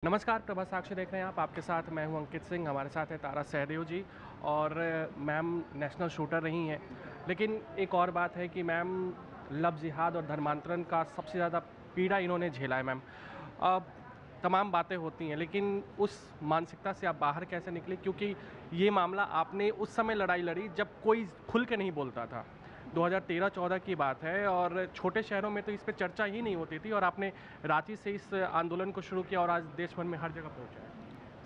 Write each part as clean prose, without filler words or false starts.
नमस्कार, प्रभा साक्षी देख रहे हैं आप। आपके साथ मैं हूं अंकित सिंह। हमारे साथ है तारा सहदेव जी और मैम नेशनल शूटर रही हैं। लेकिन एक और बात है कि मैम लव जिहाद और धर्मांतरण का सबसे ज़्यादा पीड़ा इन्होंने झेला है मैम। अब तमाम बातें होती हैं, लेकिन उस मानसिकता से आप बाहर कैसे निकले? क्योंकि ये मामला आपने उस समय लड़ाई लड़ी जब कोई खुल के नहीं बोलता था। 2013-14 की बात है और छोटे शहरों में तो इस पे चर्चा ही नहीं होती थी और आपने रांची से इस आंदोलन को शुरू किया और आज देश भर में हर जगह पहुँचा है।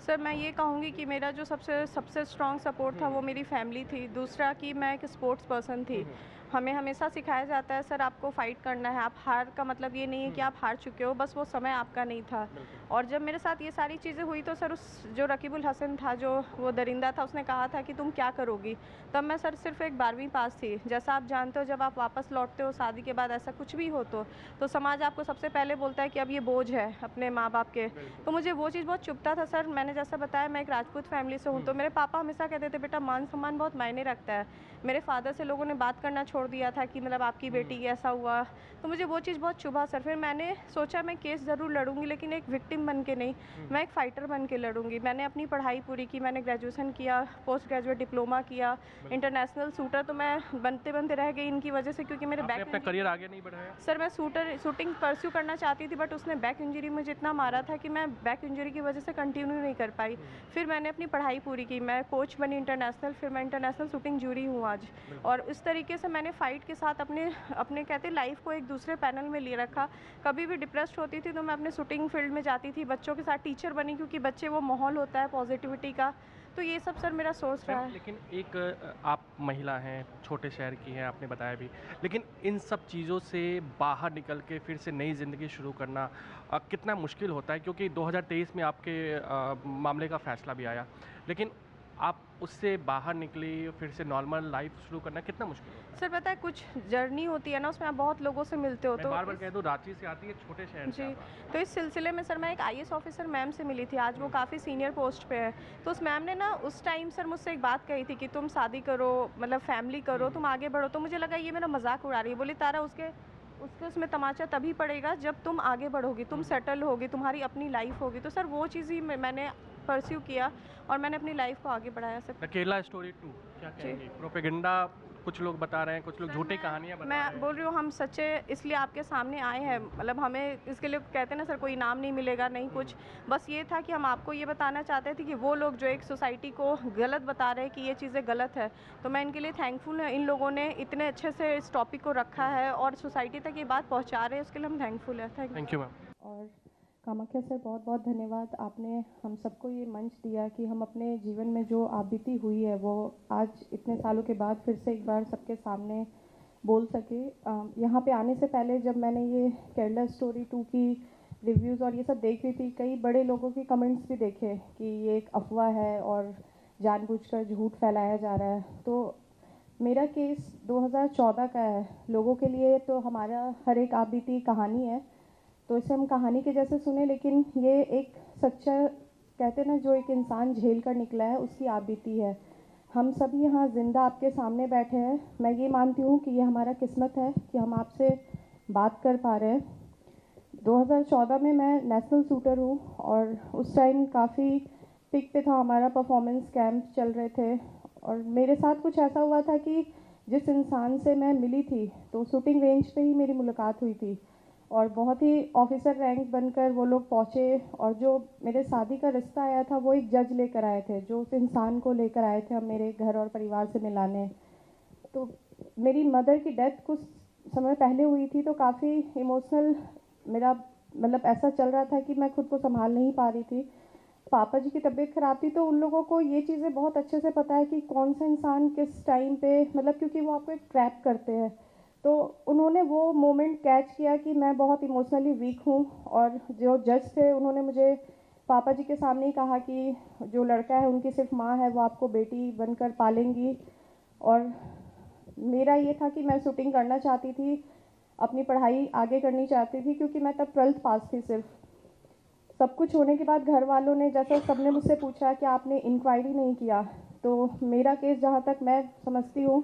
सर, मैं ये कहूँगी कि मेरा जो सबसे सबसे स्ट्रॉन्ग सपोर्ट था वो मेरी फैमिली थी। दूसरा कि मैं एक स्पोर्ट्स पर्सन हुँ, थी। हुँ। हमें हमेशा सिखाया जाता है सर आपको फ़ाइट करना है, आप हार का मतलब ये नहीं है कि हुँ, आप हार चुके हो, बस वो समय आपका नहीं था। बिल्कुल। और जब मेरे साथ ये सारी चीज़ें हुई तो सर उस जो रकीबुल हसन था, जो वो दरिंदा था, उसने कहा था कि तुम क्या करोगी? तब मैं सर सिर्फ़ एक 12वीं पास थी। जैसा आप जानते हो जब आप वापस लौटते हो शादी के बाद ऐसा कुछ भी हो तो समाज आपको सबसे पहले बोलता है कि अब ये बोझ है अपने माँ-बाप के। बिल्कुल। तो मुझे वो चीज़ बहुत चुभता था सर। मैंने जैसा बताया मैं एक राजपूत फैमिली से हूँ, हुँ, तो मेरे पापा हमेशा कहते थे बेटा मान-सम्मान बहुत मायने रखता है। मेरे फ़ादर से लोगों ने बात करना छोड़ दिया था कि मतलब आपकी बेटी हुँ, की ऐसा हुआ। तो मुझे वो चीज़ बहुत चुभा सर। फिर मैंने सोचा मैं केस ज़रूर लड़ूँगी लेकिन एक विक्टिम बन के नहीं, हुँ, मैं एक फ़ाइटर बन के लड़ूँगी। मैंने अपनी पढ़ाई पूरी की, मैंने ग्रेजुएशन किया, पोस्ट ग्रेजुएट डिप्लोमा किया, बिल्कुल। इंटरनेशनल शूटर तो मैं बनते-बनते रह गई इनकी वज़ह से, क्योंकि मेरे आपने बैक अपना इंजरी। करियर आगे नहीं बढ़ाया? सर मैं शूटिंग परस्यू करना चाहती थी, बट उसने बैक इंजरी मुझे इतना मारा था कि मैं बैक इंजरी की वजह से कंटिन्यू नहीं कर पाई। हुँ, फिर मैंने अपनी पढ़ाई पूरी की, मैं कोच बनी इंटरनेशनल, फिर मैं इंटरनेशनल शूटिंग जूरी हूँ आज। बिल्कुल, और इस तरीके से मैंने फ़ाइट के साथ अपने अपने कहते हैं लाइफ़ को एक दूसरे पैनल में लिए रखा। बिल्कुल। कभी भी डिप्रेस्ड होती थी तो मैं अपने शूटिंग फ़ील्ड में जाती थी, बच्चों के साथ टीचर बनी, क्योंकि बच्चे वो माहौल होता है पॉज़िटिविटी का। तो ये सब सर मेरा सोर्स रहा मैम है। लेकिन एक आप महिला हैं, छोटे शहर की हैं, आपने बताया भी। लेकिन इन सब चीज़ों से बाहर निकल के फिर से नई ज़िंदगी शुरू करना कितना मुश्किल होता है? क्योंकि 2023 में आपके मामले का फ़ैसला भी आया। लेकिन आप उससे बाहर निकली, फिर से नॉर्मल लाइफ़ शुरू करना कितना मुश्किल होता है? सर पता है कुछ जर्नी होती है ना, उसमें आप बहुत लोगों से मिलते हो मैं तो बार-बार इस कह दूँ, रांची से आती है, छोटे शहर से जी, आप आती तो हैं। इस सिलसिले में सर मैं एक आईएएस ऑफ़िसर मैम से मिली थी, आज वो हुँ, काफ़ी सीनियर पोस्ट पे है। तो उस मैम ने ना उस टाइम सर मुझसे एक बात कही थी कि तुम शादी करो, मतलब फैमिली हुँ, करो, तुम आगे बढ़ो। तो मुझे लगा ये मेरा मज़ाक उड़ा रही है। बोली तारा उसके उसके उसमें तमाचा तभी पड़ेगा जब तुम आगे बढ़ोगी, तुम हुँ, हुँ। सेटल होगी, तुम्हारी अपनी लाइफ़ होगी। तो सर वो चीज़ ही मैंने परस्यू किया और मैंने अपनी लाइफ़ को आगे बढ़ाया सर। द केरला स्टोरी 2 क्या जी। कहेंगे? प्रोपेगेंडा कुछ लोग बता रहे हैं, कुछ लोग सर झूठी कहानियाँ बता रहे मैं हैं। बोल रही हूँ हम सच्चे इसलिए आपके सामने आए हैं, हुँ, मतलब हमें इसके लिए कहते हैं ना सर कोई इनाम नहीं मिलेगा, नहीं कुछ। हुँ। बस ये था कि हम आपको ये बताना चाहते थे कि वो लोग जो एक सोसाइटी को गलत बता रहे हैं कि ये चीज़ें गलत है, तो मैं इनके लिए थैंकफुल हूँ। इन लोगों ने इतने अच्छे से इस टॉपिक को रखा है और सोसाइटी तक ये बात पहुँचा रहे हैं, उसके लिए हम थैंकफुल हैं। Thank thank you. You ma'am. और कामाख्या सर बहुत बहुत धन्यवाद। आपने हम सबको ये मंच दिया कि हम अपने जीवन में जो आप बीती हुई है वो आज इतने सालों के बाद फिर से एक बार सबके सामने बोल सके। यहाँ पे आने से पहले जब मैंने ये केरला स्टोरी 2 की रिव्यूज़ और ये सब देख रही थी, कई बड़े लोगों के कमेंट्स भी देखे कि ये एक अफवाह है और जानबूझकर झूठ फैलाया जा रहा है। तो मेरा केस 2014 का है। लोगों के लिए तो हमारा हर एक आप बीती कहानी है, तो इसे हम कहानी के जैसे सुने, लेकिन ये एक सच्चा कहते हैं ना जो एक इंसान झेल कर निकला है उसकी आप बीती है। हम सब यहाँ जिंदा आपके सामने बैठे हैं। मैं ये मानती हूँ कि ये हमारा किस्मत है कि हम आपसे बात कर पा रहे हैं। 2014 में मैं नेशनल शूटर हूँ और उस टाइम काफ़ी पिक पे था, हमारा परफॉर्मेंस कैंप चल रहे थे और मेरे साथ कुछ ऐसा हुआ था कि जिस इंसान से मैं मिली थी तो शूटिंग रेंज पे ही मेरी मुलाकात हुई थी और बहुत ही ऑफिसर रैंक बनकर वो लोग पहुँचे और जो मेरे शादी का रिश्ता आया था वो एक जज लेकर आए थे, जो उस इंसान को लेकर आए थे हम मेरे घर और परिवार से मिलाने। तो मेरी मदर की डेथ कुछ समय पहले हुई थी, तो काफ़ी इमोशनल मेरा मतलब ऐसा चल रहा था कि मैं खुद को संभाल नहीं पा रही थी। पापा जी की तबीयत खराब थी, तो उन लोगों को ये चीज़ें बहुत अच्छे से पता है कि कौन सा इंसान किस टाइम पे, मतलब क्योंकि वो आपको एक ट्रैप करते हैं। तो उन्होंने वो मोमेंट कैच किया कि मैं बहुत इमोशनली वीक हूँ और जो जज थे उन्होंने मुझे पापा जी के सामने ही कहा कि जो लड़का है उनकी सिर्फ माँ है, वो आपको बेटी बनकर पालेंगी। और मेरा ये था कि मैं शूटिंग करना चाहती थी, अपनी पढ़ाई आगे करनी चाहती थी, क्योंकि मैं तब 12th पास थी सिर्फ। सब कुछ होने के बाद घर वालों ने, जैसा सबने मुझसे पूछा कि आपने इंक्वायरी नहीं किया, तो मेरा केस जहाँ तक मैं समझती हूँ,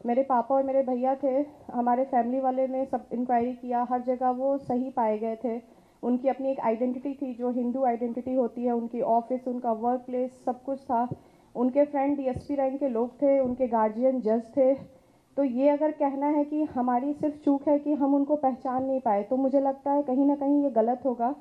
मेरे पापा और मेरे भैया थे, हमारे फैमिली वाले ने सब इंक्वायरी किया, हर जगह वो सही पाए गए थे। उनकी अपनी एक आइडेंटिटी थी जो हिंदू आइडेंटिटी होती है, उनकी ऑफिस, उनका वर्क प्लेस, सब कुछ था। उनके फ्रेंड डीएसपी रैंक के लोग थे, उनके गार्जियन जज थे। तो ये अगर कहना है कि हमारी सिर्फ चूक है कि हम उनको पहचान नहीं पाए, तो मुझे लगता है कहीं ना कहीं ये गलत होगा,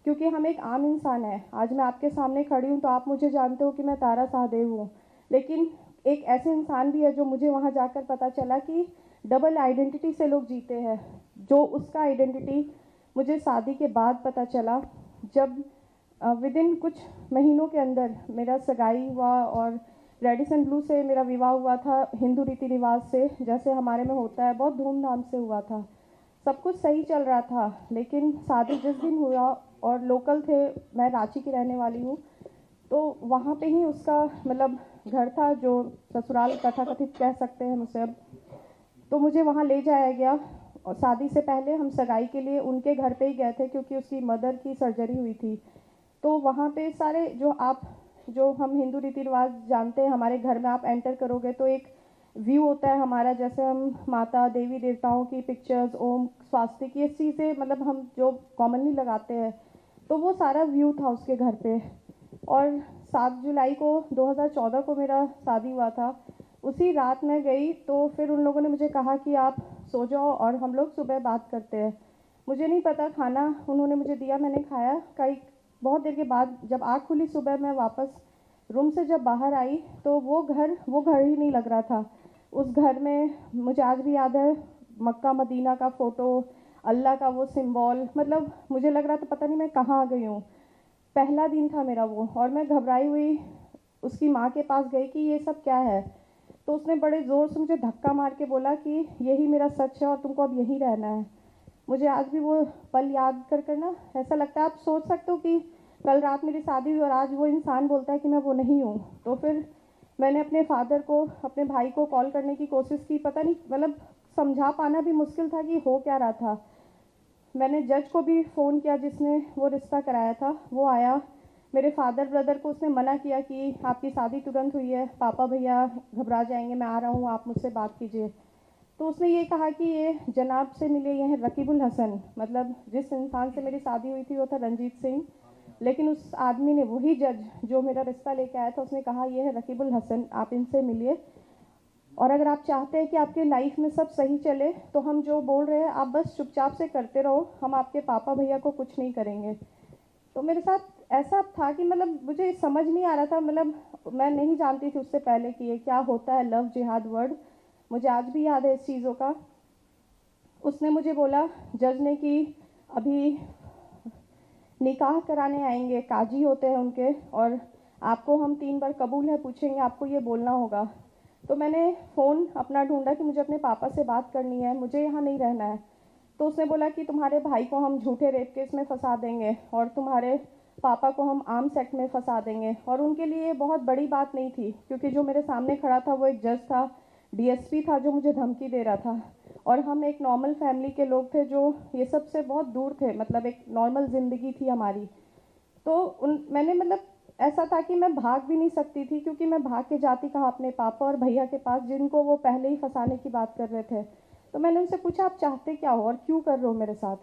क्योंकि हम एक आम इंसान है। आज मैं आपके सामने खड़ी हूँ तो आप मुझे जानते हो कि मैं तारा शाहदेव हूँ, लेकिन एक ऐसे इंसान भी है जो मुझे वहाँ जाकर पता चला कि डबल आइडेंटिटी से लोग जीते हैं। जो उसका आइडेंटिटी मुझे शादी के बाद पता चला, जब विद इन कुछ महीनों के अंदर मेरा सगाई हुआ और रेडिसन ब्लू से मेरा विवाह हुआ था, हिंदू रीति रिवाज से जैसे हमारे में होता है, बहुत धूमधाम से हुआ था, सब कुछ सही चल रहा था। लेकिन शादी जिस दिन हुआ, और लोकल थे, मैं रांची की रहने वाली हूँ, तो वहाँ पे ही उसका मतलब घर था, जो ससुराल तथाकथित कह सकते हैं उसे अब। तो मुझे वहाँ ले जाया गया, और शादी से पहले हम सगाई के लिए उनके घर पे ही गए थे, क्योंकि उसकी मदर की सर्जरी हुई थी। तो वहाँ पे सारे जो हम हिंदू रीति रिवाज जानते हैं, हमारे घर में आप एंटर करोगे तो एक व्यू होता है हमारा, जैसे हम माता देवी देवताओं की पिक्चर्स, ओम स्वास्तिक, ये चीज़ें मतलब हम जो कॉमनली लगाते हैं, तो वो सारा व्यू था उसके घर पे। और 7 जुलाई को 2014 को मेरा शादी हुआ था। उसी रात मैं गई तो फिर उन लोगों ने मुझे कहा कि आप सो जाओ और हम लोग सुबह बात करते हैं। मुझे नहीं पता, खाना उन्होंने मुझे दिया, मैंने खाया। कई बहुत देर के बाद जब आँख खुली सुबह, मैं वापस रूम से जब बाहर आई तो वो घर ही नहीं लग रहा था। उस घर में मुझे आज भी याद है, मक्का मदीना का फ़ोटो, अल्लाह का वो सिंबल, मतलब मुझे लग रहा था पता नहीं मैं कहाँ आ गई हूँ। पहला दिन था मेरा वो, और मैं घबराई हुई उसकी माँ के पास गई कि ये सब क्या है। तो उसने बड़े ज़ोर से मुझे धक्का मार के बोला कि यही मेरा सच है और तुमको अब यहीं रहना है। मुझे आज भी वो पल याद कर ना ऐसा लगता है, आप सोच सकते हो कि कल रात मेरी शादी हुई और आज वो इंसान बोलता है कि मैं वो नहीं हूँ। तो फिर मैंने अपने फादर को, अपने भाई को कॉल करने की कोशिश की, पता नहीं मतलब समझा पाना भी मुश्किल था कि हो क्या रहा था। मैंने जज को भी फ़ोन किया जिसने वो रिश्ता कराया था, वो आया। मेरे फादर ब्रदर को उसने मना किया कि आपकी शादी तुरंत हुई है, पापा भैया घबरा जाएंगे, मैं आ रहा हूँ, आप मुझसे बात कीजिए। तो उसने ये कहा कि ये जनाब से मिले, ये हैं रकीबुल हसन, मतलब जिस इंसान से मेरी शादी हुई थी वो था रंजीत सिंह। लेकिन उस आदमी ने, वही जज जो मेरा रिश्ता लेके आया था, उसने कहा ये है रकीबुल हसन, आप इनसे मिलिए, और अगर आप चाहते हैं कि आपके लाइफ में सब सही चले तो हम जो बोल रहे हैं आप बस चुपचाप से करते रहो, हम आपके पापा भैया को कुछ नहीं करेंगे। तो मेरे साथ ऐसा था कि मतलब मुझे समझ नहीं आ रहा था, मतलब मैं नहीं जानती थी उससे पहले कि ये क्या होता है लव जिहाद वर्ड। मुझे आज भी याद है इस चीज़ों का। उसने मुझे बोला जज ने कि अभी निकाह कराने आएंगे, काजी होते हैं उनके, और आपको हम 3 बार कबूल है पूछेंगे, आपको ये बोलना होगा। तो मैंने फ़ोन अपना ढूंढा कि मुझे अपने पापा से बात करनी है, मुझे यहाँ नहीं रहना है। तो उसने बोला कि तुम्हारे भाई को हम झूठे रेप केस में फंसा देंगे और तुम्हारे पापा को हम आर्म्स एक्ट में फंसा देंगे। और उनके लिए ये बहुत बड़ी बात नहीं थी, क्योंकि जो मेरे सामने खड़ा था वो एक जज था, डीएसपी था, जो मुझे धमकी दे रहा था, और हम एक नॉर्मल फैमिली के लोग थे जो ये सब से बहुत दूर थे, मतलब एक नॉर्मल ज़िंदगी थी हमारी। तो मैंने मतलब ऐसा था कि मैं भाग भी नहीं सकती थी, क्योंकि मैं भाग के जाती कहाँ अपने पापा और भैया के पास, जिनको वो पहले ही फंसाने की बात कर रहे थे। तो मैंने उनसे पूछा आप चाहते क्या हो और क्यों कर रहे हो मेरे साथ।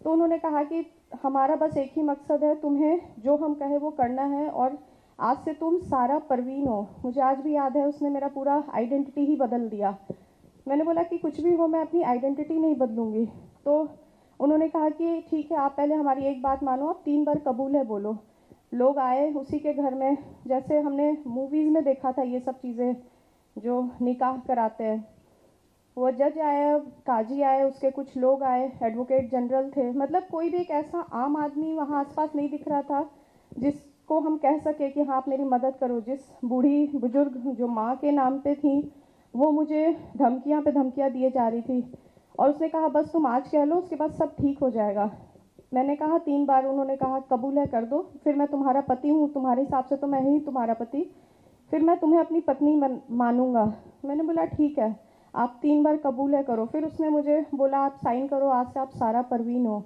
तो उन्होंने कहा कि हमारा बस एक ही मकसद है, तुम्हें जो हम कहें वो करना है, और आज से तुम सारा परवीन हो। मुझे आज भी याद है, उसने मेरा पूरा आइडेंटिटी ही बदल दिया। मैंने बोला कि कुछ भी हो मैं अपनी आइडेंटिटी नहीं बदलूंगी। तो उन्होंने कहा कि ठीक है, आप पहले हमारी एक बात मानो, आप 3 बार कबूल है बोलो। लोग आए उसी के घर में, जैसे हमने मूवीज़ में देखा था ये सब चीज़ें जो निकाह कराते हैं। वो जज आया, काजी आए, उसके कुछ लोग आए, एडवोकेट जनरल थे, मतलब कोई भी एक ऐसा आम आदमी वहाँ आसपास नहीं दिख रहा था जिसको हम कह सके कि हाँ आप मेरी मदद करो। जिस बूढ़ी बुजुर्ग जो माँ के नाम पे थी, वो मुझे धमकियाँ पे धमकियाँ दिए जा रही थी, और उसने कहा बस तुम आज कह लो, उसके बाद सब ठीक हो जाएगा। मैंने कहा 3 बार, उन्होंने कहा कबूल है कर दो, फिर मैं तुम्हारा पति हूँ, तुम्हारे हिसाब से तो मैं ही तुम्हारा पति, फिर मैं तुम्हें अपनी पत्नी मानूंगा। मैंने बोला ठीक है, आप 3 बार कबूल है करो। फिर उसने मुझे बोला आप साइन करो, आज से आप सारा परवीन हो।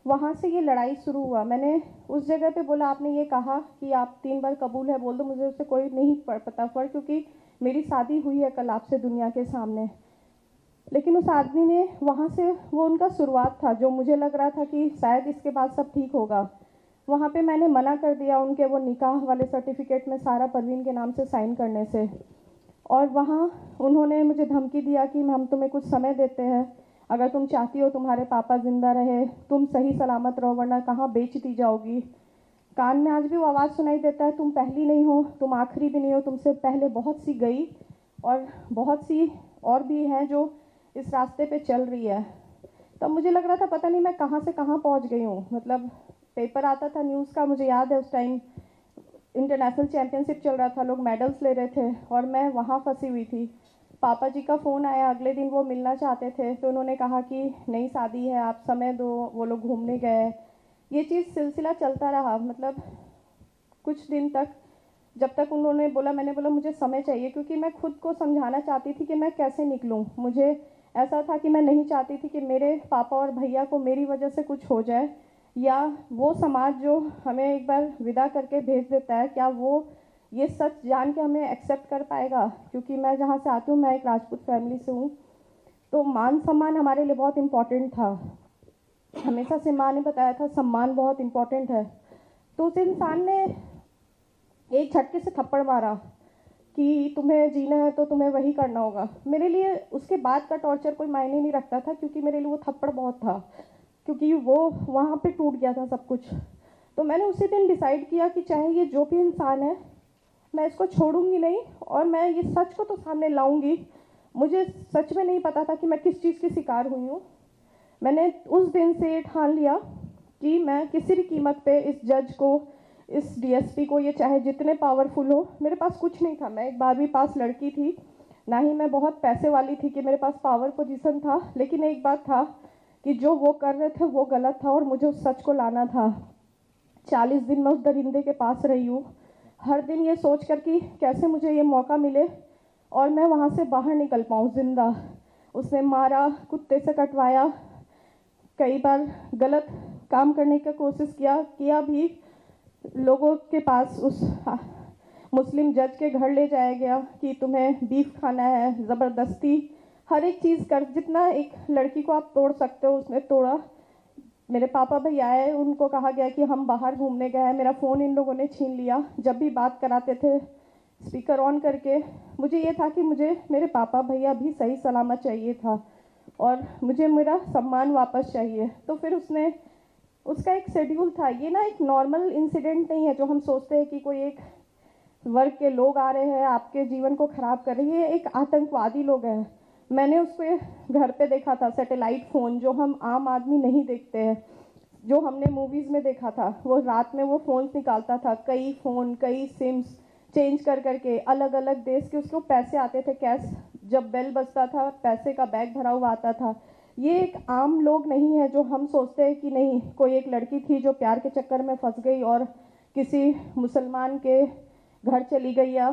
वहाँ से ये लड़ाई शुरू हुआ। मैंने उस जगह पे बोला आपने ये कहा कि आप 3 बार कबूल है बोल दो, मुझे उससे कोई नहीं पता फ़र्क, क्योंकि मेरी शादी हुई है कल आपसे दुनिया के सामने। लेकिन उस आदमी ने वहाँ से, वो उनका शुरुआत था, जो मुझे लग रहा था कि शायद इसके बाद सब ठीक होगा, वहाँ पे मैंने मना कर दिया उनके वो निकाह वाले सर्टिफिकेट में सारा परवीन के नाम से साइन करने से। और वहाँ उन्होंने मुझे धमकी दिया कि हम तुम्हें कुछ समय देते हैं, अगर तुम चाहती हो तुम्हारे पापा ज़िंदा रहे, तुम सही सलामत रहो, वरना कहाँ बेच दी जाओगी। कान में आज भी वो आवाज़ सुनाई देता है, तुम पहली नहीं हो, तुम आखिरी भी नहीं हो, तुमसे पहले बहुत सी गई और बहुत सी और भी हैं जो इस रास्ते पे चल रही है। तब मुझे लग रहा था पता नहीं मैं कहाँ से कहाँ पहुँच गई हूँ। मतलब पेपर आता था न्यूज़ का, मुझे याद है उस टाइम इंटरनेशनल चैम्पियनशिप चल रहा था, लोग मेडल्स ले रहे थे और मैं वहाँ फंसी हुई थी। पापा जी का फ़ोन आया, अगले दिन वो मिलना चाहते थे, तो उन्होंने कहा कि नहीं शादी है, आप समय दो, वो लोग घूमने गए। ये चीज़ सिलसिला चलता रहा, मतलब कुछ दिन तक, जब तक उन्होंने बोला, मैंने बोला मुझे समय चाहिए, क्योंकि मैं खुद को समझाना चाहती थी कि मैं कैसे निकलूं। मुझे ऐसा था कि मैं नहीं चाहती थी कि मेरे पापा और भैया को मेरी वजह से कुछ हो जाए, या वो समाज जो हमें एक बार विदा करके भेज देता है, क्या वो ये सच जान के हमें एक्सेप्ट कर पाएगा। क्योंकि मैं जहाँ से आती हूँ, मैं एक राजपूत फैमिली से हूँ, तो मान सम्मान हमारे लिए बहुत इम्पोर्टेंट था। हमेशा से माँ ने बताया था सम्मान बहुत इम्पोर्टेंट है। तो उस इंसान ने एक झटके से थप्पड़ मारा कि तुम्हें जीना है तो तुम्हें वही करना होगा। मेरे लिए उसके बाद का टॉर्चर कोई मायने नहीं रखता था, क्योंकि मेरे लिए वो थप्पड़ बहुत था, क्योंकि वो वहाँ पे टूट गया था सब कुछ। तो मैंने उसी दिन डिसाइड किया कि चाहे ये जो भी इंसान है, मैं इसको छोड़ूंगी नहीं और मैं ये सच को तो सामने लाऊंगी। मुझे सच में नहीं पता था कि मैं किस चीज़ की शिकार हुई हूँ। मैंने उस दिन से ठान लिया कि मैं किसी भी कीमत पे इस जज को, इस डीएसपी को, ये चाहे जितने पावरफुल हो, मेरे पास कुछ नहीं था, मैं एक 12वीं पास लड़की थी, ना ही मैं बहुत पैसे वाली थी कि मेरे पास पावर पोजीशन था, लेकिन एक बात था कि जो वो कर रहे थे वो गलत था और मुझे उस सच को लाना था। 40 दिन मैं उस दरिंदे के पास रही हूँ, हर दिन ये सोच कर कि कैसे मुझे ये मौका मिले और मैं वहाँ से बाहर निकल पाऊँ जिंदा। उसने मारा, कुत्ते से कटवाया, कई बार गलत काम करने की कोशिश किया भी। लोगों के पास उस मुस्लिम जज के घर ले जाया गया कि तुम्हें बीफ खाना है, ज़बरदस्ती हर एक चीज़ कर, जितना एक लड़की को आप तोड़ सकते हो उसने तोड़ा। मेरे पापा भैया आए, उनको कहा गया कि हम बाहर घूमने गए हैं, मेरा फ़ोन इन लोगों ने छीन लिया। जब भी बात कराते थे स्पीकर ऑन करके, मुझे ये था कि मुझे मेरे पापा भैया भी सही सलामत चाहिए था और मुझे मेरा सम्मान वापस चाहिए। तो फिर उसका एक शेड्यूल था। ये ना एक नॉर्मल इंसिडेंट नहीं है जो हम सोचते हैं कि कोई एक वर्ग के लोग आ रहे हैं आपके जीवन को ख़राब कर रहे हैं। ये एक आतंकवादी लोग हैं। मैंने उसको घर पे देखा था, सैटेलाइट फ़ोन, जो हम आम आदमी नहीं देखते हैं, जो हमने मूवीज़ में देखा था। वो रात में वो फ़ोन्स निकालता था, कई फ़ोन, कई सिम्स चेंज कर करके, अलग अलग देश के उसको पैसे आते थे कैश, जब बेल बजता था पैसे का बैग भरा हुआ आता था। ये एक आम लोग नहीं है जो हम सोचते हैं कि नहीं, कोई एक लड़की थी जो प्यार के चक्कर में फंस गई और किसी मुसलमान के घर चली गई या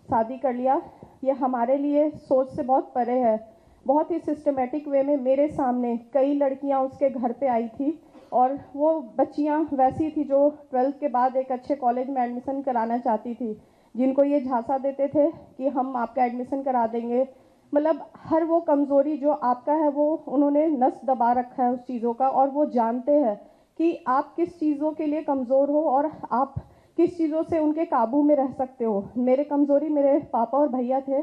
शादी कर लिया। ये हमारे लिए सोच से बहुत परे है। बहुत ही सिस्टमेटिक वे में मेरे सामने कई लड़कियां उसके घर पे आई थी और वो बच्चियां वैसी थी जो 12th के बाद एक अच्छे कॉलेज में एडमिशन कराना चाहती थी, जिनको ये झांसा देते थे कि हम आपका एडमिशन करा देंगे। मतलब हर वो कमज़ोरी जो आपका है वो उन्होंने नस दबा रखा है उस चीज़ों का, और वो जानते हैं कि आप किस चीज़ों के लिए कमज़ोर हो और आप किस चीज़ों से उनके काबू में रह सकते हो। मेरे कमज़ोरी मेरे पापा और भैया थे।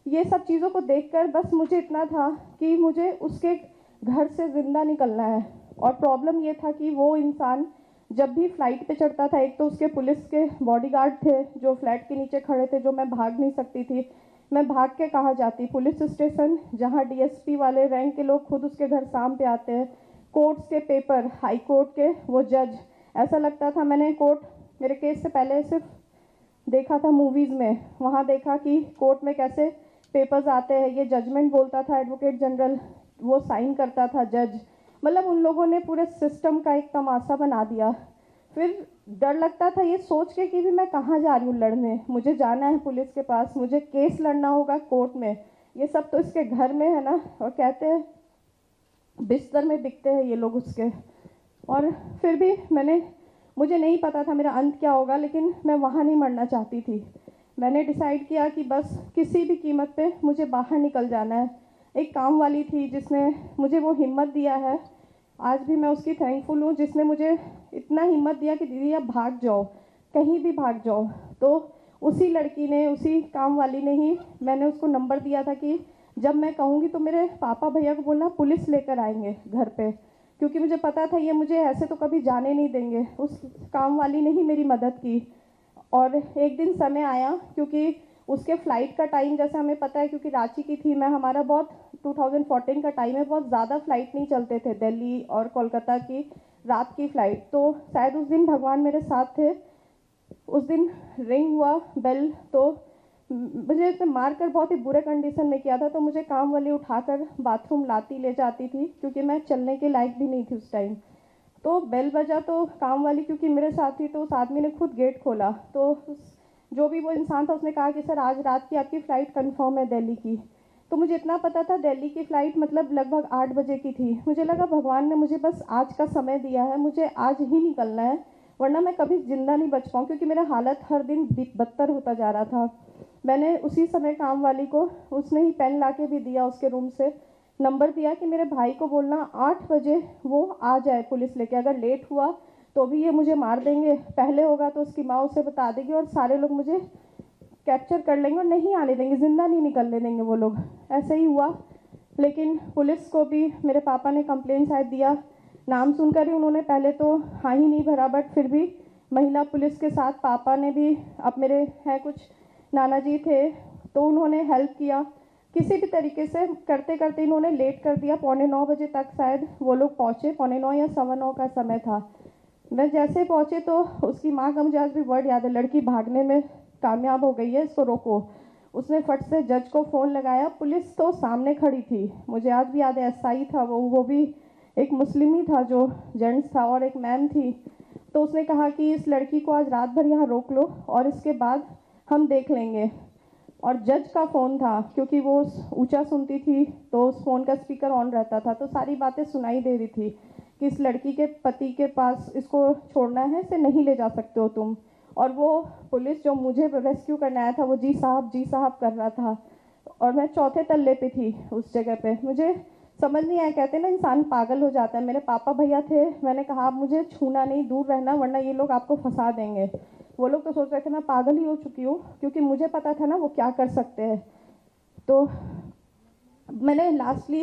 ये सब चीज़ों को देखकर बस मुझे इतना था कि मुझे उसके घर से ज़िंदा निकलना है। और प्रॉब्लम ये था कि वो इंसान जब भी फ्लाइट पे चढ़ता था, एक तो उसके पुलिस के बॉडीगार्ड थे जो फ्लैट के नीचे खड़े थे, जो मैं भाग नहीं सकती थी। मैं भाग के कहाँ जाती? पुलिस स्टेशन, जहाँ डीएसपी वाले रैंक के लोग खुद उसके घर शाम पे आते हैं। कोर्ट्स के पेपर, हाई कोर्ट के वो जज, ऐसा लगता था मैंने कोर्ट, मेरे केस से पहले सिर्फ देखा था मूवीज़ में, वहाँ देखा कि कोर्ट में कैसे पेपर्स आते हैं, ये जजमेंट बोलता था एडवोकेट जनरल, वो साइन करता था जज। मतलब उन लोगों ने पूरे सिस्टम का एक तमाशा बना दिया। फिर डर लगता था ये सोच के कि भी मैं कहाँ जा रही हूँ लड़ने, मुझे जाना है पुलिस के पास, मुझे केस लड़ना होगा कोर्ट में, ये सब तो इसके घर में है ना। और कहते हैं बिस्तर में बिकते हैं ये लोग उसके। और फिर भी मुझे नहीं पता था मेरा अंत क्या होगा, लेकिन मैं वहाँ नहीं मरना चाहती थी। मैंने डिसाइड किया कि बस किसी भी कीमत पे मुझे बाहर निकल जाना है। एक काम वाली थी जिसने मुझे वो हिम्मत दिया है। आज भी मैं उसकी थैंकफुल हूँ, जिसने मुझे इतना हिम्मत दिया कि दीदी आप भाग जाओ, कहीं भी भाग जाओ। तो उसी लड़की ने, उसी काम वाली ने ही, मैंने उसको नंबर दिया था कि जब मैं कहूँगी तो मेरे पापा भैया को बोलना पुलिस लेकर आएंगे घर पे, क्योंकि मुझे पता था ये मुझे ऐसे तो कभी जाने नहीं देंगे। उस काम वाली ने ही मेरी मदद की। और एक दिन समय आया, क्योंकि उसके फ़्लाइट का टाइम जैसे हमें पता है, क्योंकि रांची की थी मैं, हमारा बहुत 2014 का टाइम है, बहुत ज़्यादा फ़्लाइट नहीं चलते थे दिल्ली और कोलकाता की रात की फ़्लाइट। तो शायद उस दिन भगवान मेरे साथ थे। उस दिन रिंग हुआ बेल, तो मुझे इसे मार कर बहुत ही बुरे कंडीशन में किया था। तो मुझे काम वाली उठाकर बाथरूम लाती ले जाती थी, क्योंकि मैं चलने के लायक भी नहीं थी उस टाइम। तो बेल बजा तो काम वाली क्योंकि मेरे साथ थी, तो उस आदमी ने खुद गेट खोला। तो जो भी वो इंसान था उसने कहा कि सर आज रात की आपकी फ़्लाइट कंफर्म है दिल्ली की। तो मुझे इतना पता था दिल्ली की फ़्लाइट मतलब लगभग 8 बजे की थी। मुझे लगा भगवान ने मुझे बस आज का समय दिया है, मुझे आज ही निकलना है, वरना मैं कभी ज़िंदा नहीं बच पाऊँ, क्योंकि मेरा हालत हर दिन बदतर होता जा रहा था। मैंने उसी समय काम वाली को, उसने ही पेन ला के भी दिया, उसके रूम से नंबर दिया कि मेरे भाई को बोलना 8 बजे वो आ जाए पुलिस लेके। अगर लेट हुआ तो भी ये मुझे मार देंगे, पहले होगा तो उसकी माँ उसे बता देगी और सारे लोग मुझे कैप्चर कर लेंगे और नहीं आने देंगे, ज़िंदा नहीं निकलने देंगे वो लोग। ऐसे ही हुआ। लेकिन पुलिस को भी मेरे पापा ने कंप्लेन शायद दिया, नाम सुनकर ही उन्होंने पहले तो हाँ ही नहीं भरा, बट फिर भी महिला पुलिस के साथ पापा ने भी, अब मेरे हैं कुछ नाना जी थे तो उन्होंने हेल्प किया। किसी भी तरीके से करते करते इन्होंने लेट कर दिया, 8:45 बजे तक शायद वो लोग पहुँचे, 8:45 या 9:15 का समय था। मैं जैसे पहुँचे तो उसकी माँ का मुझे आज भी वर्ड याद है, लड़की भागने में कामयाब हो गई है, इसको रोको। उसने फट से जज को फ़ोन लगाया, पुलिस तो सामने खड़ी थी। मुझे आज भी याद है, एसआई था वो भी एक मुस्लिम ही था जो जेंट्स था, और एक मैम थी। तो उसने कहा कि इस लड़की को आज रात भर यहाँ रोक लो और इसके बाद हम देख लेंगे। और जज का फ़ोन था, क्योंकि वो ऊंचा सुनती थी तो उस फ़ोन का स्पीकर ऑन रहता था, तो सारी बातें सुनाई दे रही थी कि इस लड़की के पति के पास इसको छोड़ना है, इसे नहीं ले जा सकते हो तुम। और वो पुलिस जो मुझे रेस्क्यू करने आया था वो जी साहब कर रहा था, और मैं चौथे तल्ले पे थी उस जगह पे। मुझे समझ नहीं आया, कहते ना इंसान पागल हो जाता है। मेरे पापा भैया थे, मैंने कहा आप मुझे छूना नहीं, दूर रहना, वरना ये लोग आपको फंसा देंगे। वो लोग तो सोच रहे थे मैं पागल ही हो चुकी हूँ, क्योंकि मुझे पता था ना वो क्या कर सकते हैं। तो मैंने लास्टली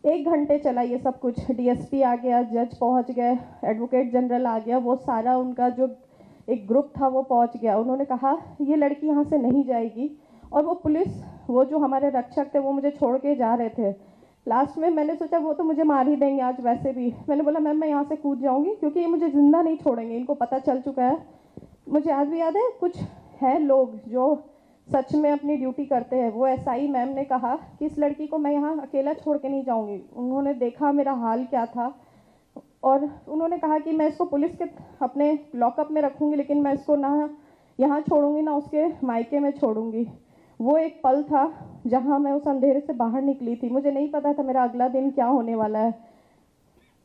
1 घंटे चला ये सब कुछ। डीएसपी आ गया, जज पहुँच गए, एडवोकेट जनरल आ गया, वो सारा उनका जो एक ग्रुप था वो पहुँच गया। उन्होंने कहा ये लड़की यहाँ से नहीं जाएगी। और वो पुलिस, वो जो हमारे रक्षक थे वो मुझे छोड़ के जा रहे थे। लास्ट में मैंने सोचा वो तो मुझे मार ही देंगे आज वैसे भी। मैंने बोला मैम मैं यहाँ से कूद जाऊँगी, क्योंकि ये मुझे ज़िंदा नहीं छोड़ेंगे, इनको पता चल चुका है। मुझे आज भी याद है, कुछ हैं लोग जो सच में अपनी ड्यूटी करते हैं। वो एसआई मैम ने कहा कि इस लड़की को मैं यहाँ अकेला छोड़ के नहीं जाऊँगी। उन्होंने देखा मेरा हाल क्या था और उन्होंने कहा कि मैं इसको पुलिस के अपने लॉकअप में रखूँगी, लेकिन मैं इसको ना यहाँ छोड़ूंगी ना उसके मायके में छोड़ूंगी। वो एक पल था जहाँ मैं उस अंधेरे से बाहर निकली थी। मुझे नहीं पता था मेरा अगला दिन क्या होने वाला है।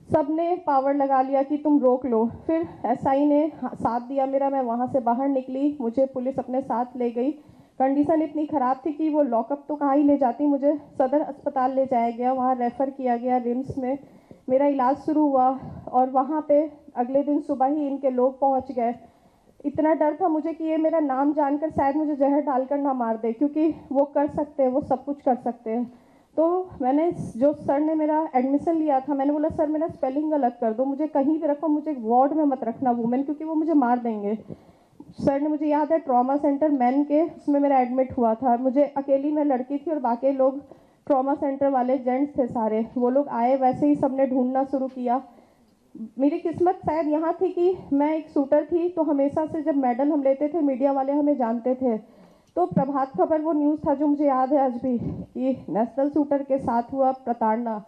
सब ने पावर लगा लिया कि तुम रोक लो। फिर एसआई ने साथ दिया मेरा, मैं वहाँ से बाहर निकली, मुझे पुलिस अपने साथ ले गई। कंडीशन इतनी ख़राब थी कि वो लॉकअप तो कहाँ ही ले जाती, मुझे सदर अस्पताल ले जाया गया, वहाँ रेफ़र किया गया, रिम्स में मेरा इलाज शुरू हुआ। और वहाँ पे अगले दिन सुबह ही इनके लोग पहुँच गए। इतना डर था मुझे कि ये मेरा नाम जानकर शायद मुझे जहर डालकर ना मार दे, क्योंकि वो कर सकते हैं, वो सब कुछ कर सकते हैं। तो मैंने, जो सर ने मेरा एडमिशन लिया था, मैंने बोला सर मेरा स्पेलिंग गलत कर दो, मुझे कहीं भी रखो, मुझे वार्ड में मत रखना वुमेन, क्योंकि वो मुझे मार देंगे। सर ने, मुझे याद है, ट्रॉमा सेंटर मैन के उसमें मेरा एडमिट हुआ था। मुझे अकेली, मैं लड़की थी और बाकी लोग ट्रॉमा सेंटर वाले जेंट्स थे सारे। वो लोग आए, वैसे ही सबने ढूंढना शुरू किया। मेरी किस्मत शायद यहाँ थी कि मैं एक शूटर थी, तो हमेशा से जब मेडल हम लेते थे मीडिया वाले हमें जानते थे। तो प्रभात खबर वो न्यूज़ था जो मुझे याद है आज भी, कि नेशनल शूटर के साथ हुआ प्रताड़ना।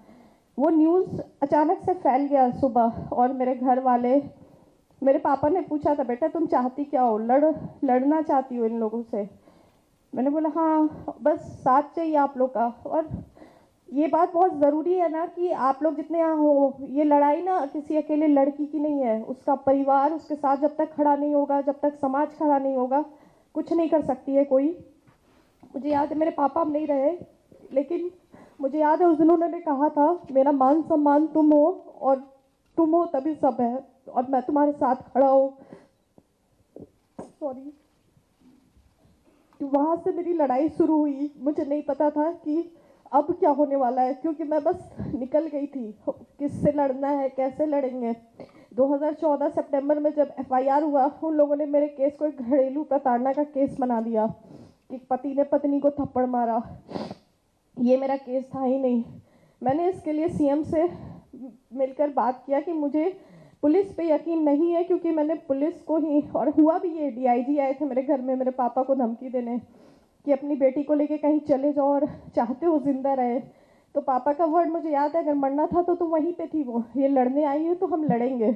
वो न्यूज़ अचानक से फैल गया सुबह, और मेरे घर वाले, मेरे पापा ने पूछा था बेटा तुम चाहती क्या हो, लड़ना चाहती हो इन लोगों से? मैंने बोला हाँ, बस साथ चाहिए आप लोग का। और ये बात बहुत ज़रूरी है ना कि आप लोग जितने यहाँ हो, ये लड़ाई ना किसी अकेले लड़की की नहीं है, उसका परिवार उसके साथ जब तक खड़ा नहीं होगा, जब तक समाज खड़ा नहीं होगा, कुछ नहीं कर सकती है कोई। मुझे याद है मेरे पापा अब नहीं रहे, लेकिन मुझे याद है उस दिन उन्होंने कहा था, मेरा मान सम्मान तुम हो और तुम हो तभी सब है और मैं तुम्हारे साथ खड़ा हूँ। सॉरी। वहाँ से मेरी लड़ाई शुरू हुई। मुझे नहीं पता था कि अब क्या होने वाला है, क्योंकि मैं बस निकल गई थी। किससे लड़ना है, कैसे लड़ेंगे। 2014 सितंबर में जब FIR हुआ, उन लोगों ने मेरे केस को एक घरेलू प्रताड़ना का केस बना दिया कि पति ने पत्नी को थप्पड़ मारा। ये मेरा केस था ही नहीं। मैंने इसके लिए CM से मिलकर बात किया कि मुझे पुलिस पे यकीन नहीं है, क्योंकि मैंने पुलिस को ही, और हुआ भी ये, DIG आए थे मेरे घर में मेरे पापा को धमकी देने कि अपनी बेटी को लेके कहीं चले जाओ और चाहते हो जिंदा रहे। तो पापा का वर्ड मुझे याद है, अगर मरना था तो तुम वहीं पे थी, वो ये लड़ने आई हो तो हम लड़ेंगे।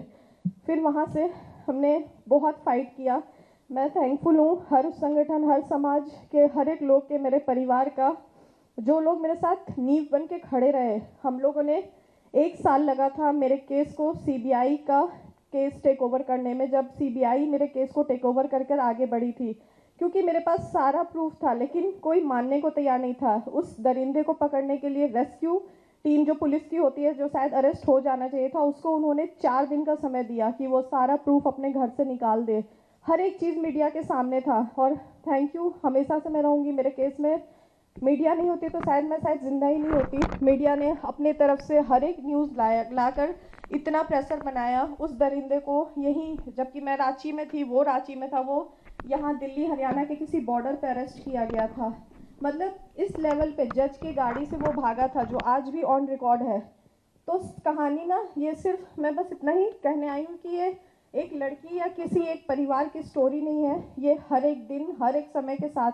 फिर वहाँ से हमने बहुत फाइट किया। मैं थैंकफुल हूँ हर संगठन, हर समाज के हर एक लोग के, मेरे परिवार का, जो लोग मेरे साथ नींव बन के खड़े रहे। हम लोगों ने 1 साल लगा था मेरे केस को CBI का केस टेक ओवर करने में, जब CBI मेरे केस को टेक ओवर कर आगे बढ़ी थी, क्योंकि मेरे पास सारा प्रूफ था, लेकिन कोई मानने को तैयार नहीं था। उस दरिंदे को पकड़ने के लिए रेस्क्यू टीम जो पुलिस की होती है, जो शायद अरेस्ट हो जाना चाहिए था, उसको उन्होंने 4 दिन का समय दिया कि वो सारा प्रूफ अपने घर से निकाल दे। हर एक चीज़ मीडिया के सामने था। और थैंक यू, हमेशा से मैं रहूँगी। मेरे केस में मीडिया नहीं होती तो शायद मैं जिंदा ही नहीं होती। मीडिया ने अपने तरफ से हर एक न्यूज़ लाकर इतना प्रेशर बनाया उस दरिंदे को। यहीं, जबकि मैं रांची में थी, वो रांची में था, वो यहाँ दिल्ली हरियाणा के किसी बॉर्डर पे अरेस्ट किया गया था। मतलब इस लेवल पे जज की गाड़ी से वो भागा था, जो आज भी ऑन रिकॉर्ड है। तो कहानी ना, ये सिर्फ मैं बस इतना ही कहने आई हूँ कि ये एक लड़की या किसी एक परिवार की स्टोरी नहीं है। ये हर एक दिन, हर एक समय के साथ,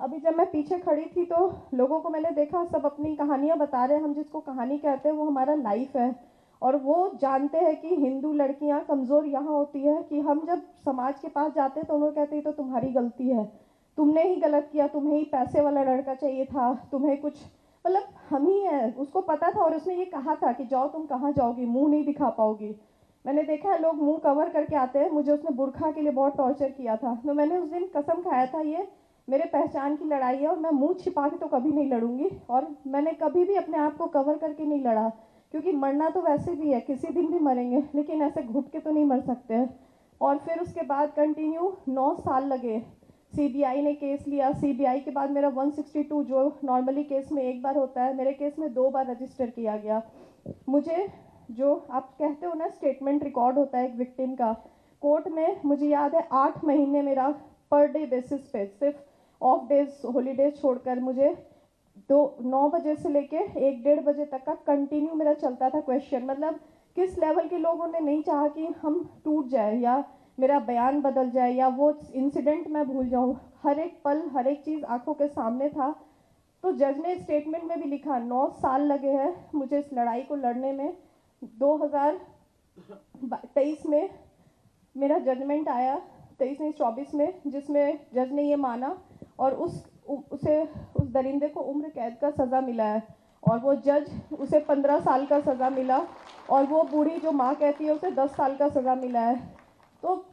अभी जब मैं पीछे खड़ी थी तो लोगों को मैंने देखा, सब अपनी कहानियाँ बता रहे हैं। हम जिसको कहानी कहते हैं वो हमारा लाइफ है। और वो जानते हैं कि हिंदू लड़कियां कमज़ोर यहाँ होती है कि हम जब समाज के पास जाते हैं तो उन्होंने कहते हैं तो तुम्हारी गलती है, तुमने ही गलत किया, तुम्हें ही पैसे वाला लड़का चाहिए था, तुम्हें कुछ, मतलब हम ही है। उसको पता था और उसने ये कहा था कि जाओ, तुम कहाँ जाओगी, मुंह नहीं दिखा पाओगी। मैंने देखा है लोग मुंह कवर करके आते हैं। मुझे उसने बुरखा के लिए बहुत टॉर्चर किया था। तो मैंने उस दिन कसम खाया था, ये मेरे पहचान की लड़ाई है और मैं मुंह छिपा के तो कभी नहीं लड़ूंगी। और मैंने कभी भी अपने आप को कवर करके नहीं लड़ा, क्योंकि मरना तो वैसे भी है, किसी दिन भी मरेंगे, लेकिन ऐसे घुट के तो नहीं मर सकते। और फिर उसके बाद कंटिन्यू 9 साल लगे। CBI ने केस लिया। CBI के बाद मेरा 162 जो नॉर्मली केस में एक बार होता है, मेरे केस में 2 बार रजिस्टर किया गया। मुझे, जो आप कहते हो ना स्टेटमेंट रिकॉर्ड होता है एक विक्टिम का, कोर्ट में मुझे याद है 8 महीने मेरा पर डे बेसिस पे, सिर्फ ऑफ डेज हॉलीडेज छोड़कर, मुझे 9 बजे से लेके 1-1:30 बजे तक का कंटिन्यू मेरा चलता था क्वेश्चन। मतलब किस लेवल के लोगों ने नहीं चाहा कि हम टूट जाए या मेरा बयान बदल जाए या वो इंसिडेंट मैं भूल जाऊं। हर एक पल, हर एक चीज़ आंखों के सामने था। तो जज ने स्टेटमेंट में भी लिखा, 9 साल लगे हैं मुझे इस लड़ाई को लड़ने में। 2023 में मेरा जजमेंट आया, 23 नहीं 24 में, जिसमें जज ने ये माना और उस दरिंदे को उम्र कैद का सज़ा मिला है। और वो जज, उसे 15 साल का सज़ा मिला और वो बूढ़ी जो माँ कहती है उसे 10 साल का सज़ा मिला है। तो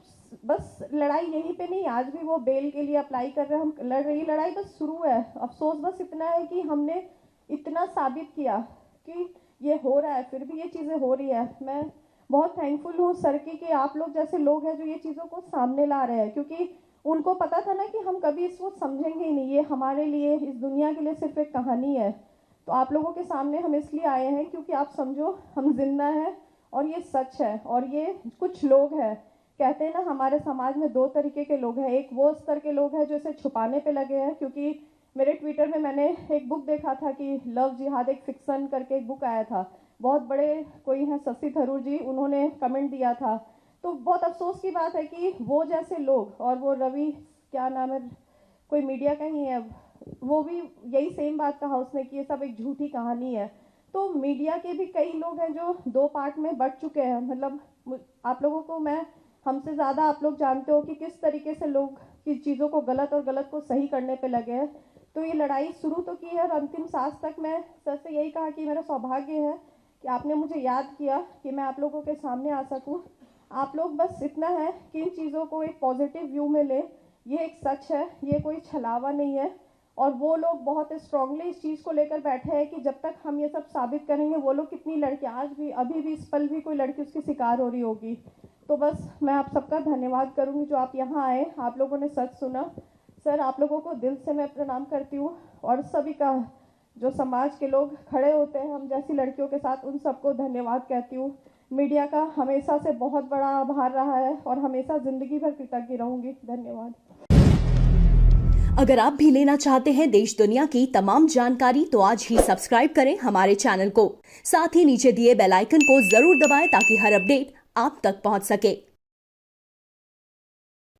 बस लड़ाई यहीं पे नहीं, आज भी वो बेल के लिए अप्लाई कर रहे हैं, हम लड़ रही, लड़ाई बस शुरू है। अफसोस बस इतना है कि हमने इतना साबित किया कि ये हो रहा है, फिर भी ये चीज़ें हो रही है। मैं बहुत थैंकफुल हूँ सर की कि आप लोग जैसे लोग हैं जो ये चीज़ों को सामने ला रहे हैं, क्योंकि उनको पता था ना कि हम कभी इसको समझेंगे ही नहीं, ये हमारे लिए, इस दुनिया के लिए सिर्फ एक कहानी है। तो आप लोगों के सामने हम इसलिए आए हैं क्योंकि आप समझो हम जिंदा हैं और ये सच है। और ये कुछ लोग हैं, कहते हैं ना हमारे समाज में 2 तरीके के लोग हैं। एक वो स्तर के लोग हैं जो इसे छुपाने पे लगे हैं, क्योंकि मेरे ट्विटर में मैंने एक बुक देखा था कि लव जिहाद, एक फिक्सन करके एक बुक आया था, बहुत बड़े कोई हैं शशि थरूर जी, उन्होंने कमेंट दिया था। तो बहुत अफसोस की बात है कि वो जैसे लोग, और वो रवि, क्या नाम है, कोई मीडिया का ही है, वो भी यही सेम बात कहा उसने कि ये सब एक झूठी कहानी है। तो मीडिया के भी कई लोग हैं जो 2 पार्ट में बट चुके हैं। मतलब आप लोगों को, मैं, हमसे ज़्यादा आप लोग जानते हो कि किस तरीके से लोग की चीज़ों को गलत और गलत को सही करने पे लगे हैं। तो ये लड़ाई शुरू तो की है और अंतिम सांस तक मैं सर से यही कहा कि मेरा सौभाग्य है कि आपने मुझे याद किया कि मैं आप लोगों के सामने आ सकूँ। आप लोग बस इतना है कि इन चीज़ों को एक पॉजिटिव व्यू में ले, ये एक सच है, ये कोई छलावा नहीं है। और वो लोग बहुत स्ट्रांगली इस चीज़ को लेकर बैठे हैं कि जब तक हम ये सब साबित करेंगे, वो लोग कितनी लड़कियाँ आज भी अभी भी इस पल भी कोई लड़की उसकी शिकार हो रही होगी। तो बस मैं आप सबका धन्यवाद करूँगी जो आप यहाँ आए, आप लोगों ने सच सुना। सर, आप लोगों को दिल से मैं प्रणाम करती हूँ और सभी का जो समाज के लोग खड़े होते हैं हम जैसी लड़कियों के साथ, उन सबको धन्यवाद कहती हूँ। मीडिया का हमेशा से बहुत बड़ा आभार रहा है और हमेशा ज़िंदगी भर कृतज्ञ रहूँगी। धन्यवाद। अगर आप भी लेना चाहते हैं देश दुनिया की तमाम जानकारी तो आज ही सब्सक्राइब करें हमारे चैनल को। साथ ही नीचे दिए बेल आइकन को जरूर दबाएं ताकि हर अपडेट आप तक पहुंच सके।